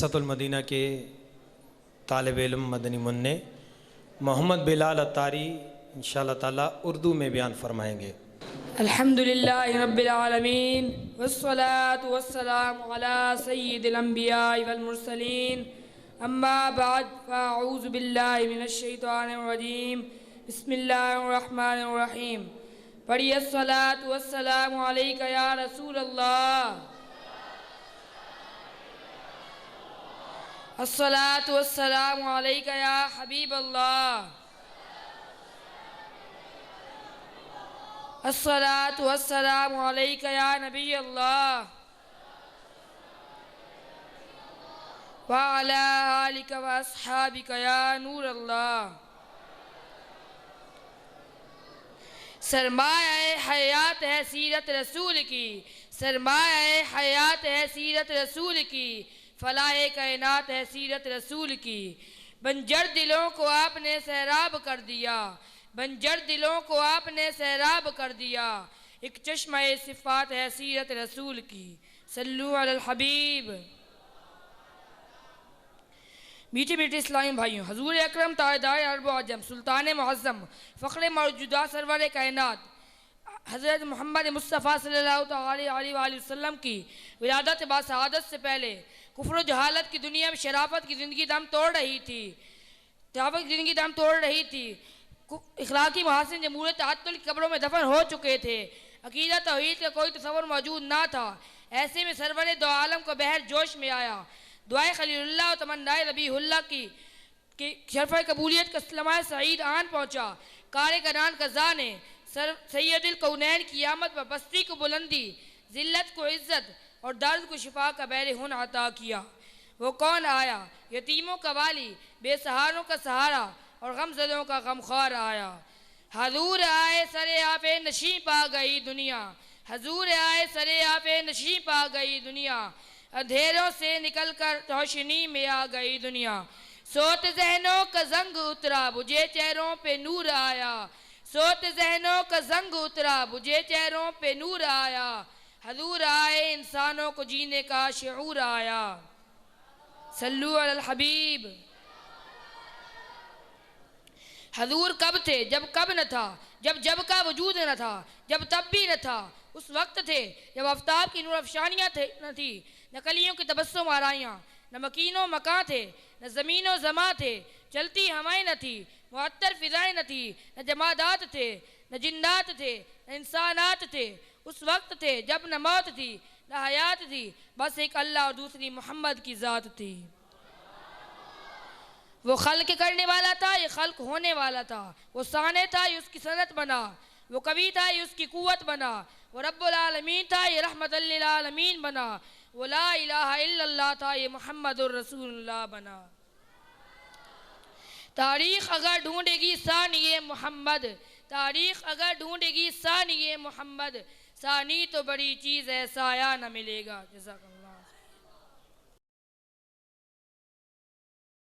मदरसतुल Medina के तालिब इल्म मदनी मुन्ने मोहम्मद बिलाल अत्तारी इंशाअल्लाह ताला उर्दू में बयान फरमाएंगे। अल्हम्दुलिल्लाहि रब्बिल आलमीन वस्सलातु वस्सलामु अला सय्यिदिल अंबिया वल मुरसलीन अम्मा बाद फ़अऊज़ु बिल्लाहि मिनश शैतानिर रजीम बिस्मिल्लाहिर रहमानिर रहीम। पढ़िए अस्सलातु वस्सलामु अलैका या रसूल अल्लाह, अस्सलातु वस्सलामु अलैका या हबीब अल्लाह, अस्सलातु वस्सलामु अलैका या नबी अल्लाह व अला आलिका व अस्हाबिका या नूर अल्लाह। सरमाया हयात है सीरत रसूल की, सरमाया हयात है सीरत रसूल की, फलाए कायनात है सीरत रसूल की। बंजर दिलों को आपने सैराब कर दिया, बंजर दिलों को आपने सैराब कर दिया। एक चश्मा सिफ़ात है सीरत रसूल की। सल्लु अलल हबीब। मीठे मीठे इस्लामी भाइयों, हजूर अकरम ताजदार अरब अजम सुल्तान मुअज़्ज़म फ़ख्र मौजूदा सरवर कायनात हज़रत मोहम्मद मुस्तफ़ा सल्लल्लाहु अलैहि वसल्लम की विलादत बासआदत से पहले कुफ्र जहालत की दुनिया में शराफत की ज़िंदगी दम तोड़ रही थी, शराफत की ज़िंदगी दम तोड़ रही थी। इखलाकी महासिन जमूरियत ताअत्तुल की कब्रों में दफन हो चुके थे। अकीदा तौहीद का कोई तसव्वुर मौजूद ना था। ऐसे में सरवर दो आलम को बहर जोश में आया। दुआए खलीलुल्लाह और तमन्नाए रबीहुल्लाह की शरफ़ कबूलियत का सलमाए सईद आन पहुँचा। कार करान कज़ा ने सैयदुल कौनैन की आमद व बस्ती को बुलंदी, ज़िल्लत को इज़्ज़त और दर्द को शिफा का बैर हुन अता किया। वो कौन आया, यतीमों का वाली, बेसहारों का सहारा और गमज़दों का गमख्वार आया। हजूर आए सरे आपे नशी पा गई दुनिया, हजूर आए सरे आपे नशी पा गई दुनिया। अंधेरों से निकल कर रोशनी में आ गई दुनिया। सोत जहनों का जंग उतरा, बुझे चेहरों पे नूर आया। सोत जहनों का जंग उतरा, बुझे चेहरों पे नूर आया। हजूर आए इंसानों को जीने का शऊर आया। सल्लु अलल हबीब। हजूर कब थे जब कब न था, जब का वजूद न था, जब तब भी न था। उस वक्त थे जब आफ्ताब की नूर अफशानियाँ न थी, न कलियों की तबस्सुम आराइयाँ, न मकीनों मकां थे, न ज़मीनों ज़मा थे। चलती हवाएं न थी, मुअत्तर फ़िज़ाएं न थी, न जमादात थे, न जिन्नात थे, न इंसानात थे। उस वक्त थे जब न मौत थी न हयात थी, बस एक अल्लाह और दूसरी मोहम्मद की ज़ात थी। वो खल्क करने वाला था, ये खल्क होने वाला था। वो साने था, ये उसकी सनत बना। वो कवि था, ये उसकी कुव्वत बना। वो रब्बुल आलमीन था, ये रहमतल लिल आलमीन बना। वो ला इलाहा इल्लल्लाह था, ये मुहम्मदुर रसूलुल्लाह बना। तारीख़ अगर ढूंढेगी सानिए मोहम्मद, तारीख़ अगर ढूंढेगी सानिए मोहम्मद, सानी तो बड़ी चीज़ है, साया न मिलेगा। जज़ाकल्लाह।